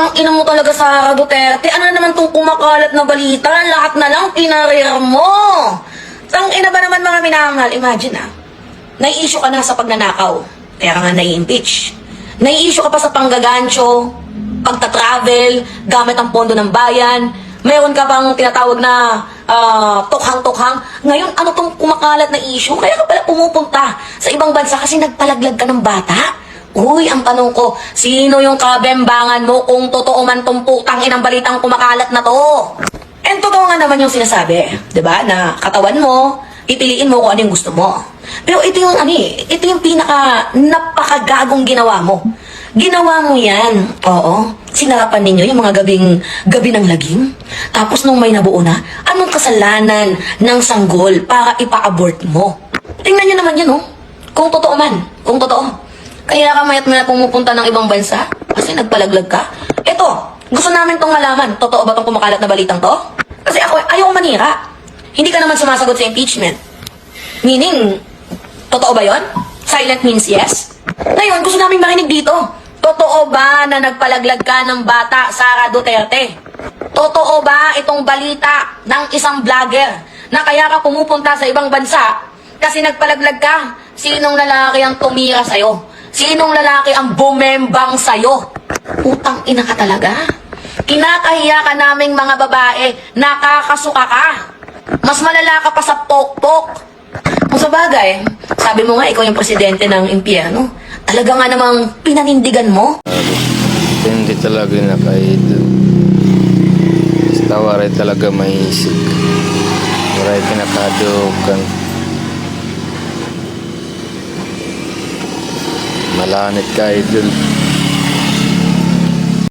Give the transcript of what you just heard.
Tang ina mo talaga, Sara Duterte. Ano na naman tong kumakalat na balita? Lahat na lang pinarir mo. Tang ina ba naman, mga minamahal? Imagine nai-issue ka na sa pagnanakaw. Kaya ka nga nai-impeach. Nai-issue ka pa sa panggagancho, pagta-travel, gamit ang pondo ng bayan. Mayroon ka pang tinatawag na tukhang-tukhang. Ngayon, ano tong kumakalat na issue? Kaya ka pala pumupunta sa ibang bansa kasi nagpalaglag ka ng bata? Uy, ang tanong ko, sino yung kabembangan mo kung totoo man tong putang inang balitang kumakalat na to? And totoo nga naman yung sinasabi, 'di ba? Na katawan mo, ipiliin mo kung ano yung gusto mo. Pero ito yung ito yung napakagagong ginawa mo. Ginawa mo yan. Oo. Sinarapan ninyo yung mga gabi ng lagim. Tapos nung may nabuo na, anong kasalanan ng sanggol para ipa-abort mo? Tingnan nyo naman yan, oh. Kung totoo man. Kung totoo. Kaya ka mayat-mayat pumupunta ng ibang bansa kasi nagpalaglag ka. Ito, gusto namin tong malaman. Totoo ba tong kumakalat na balitang to? Kasi ako, ayaw manira. Hindi ka naman sumasagot sa impeachment. Meaning, totoo ba yon? Silent means yes? Ngayon, gusto namin marinig dito. Totoo ba na nagpalaglag ka ng bata, Sara Duterte? Totoo ba itong balita ng isang vlogger na kaya ka pumupunta sa ibang bansa kasi nagpalaglag ka? Sinong lalaki ang tumira sa'yo? Sinong lalaki ang bumembang sa'yo? Utang ina ka talaga. Kinakahiya ka naming mga babae, nakakasuka ka. Mas malala ka pa sa pok-pok. Kung sa bagay, sabi mo nga ikaw yung presidente ng impyerno. Talaga nga namang pinanindigan mo. Hindi talaga nakaidol. Basta waray talaga maisip. Waray kinakadukan. Malanit ka, idol.